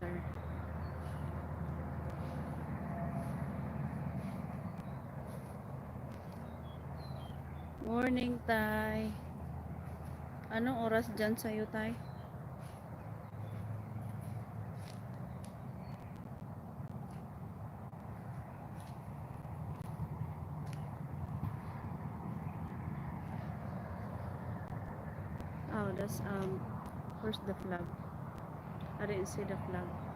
water. Morning, Tay. Anong oras dyan sa'yo, Tay? Oh, that's where's the flag? I didn't see the flag.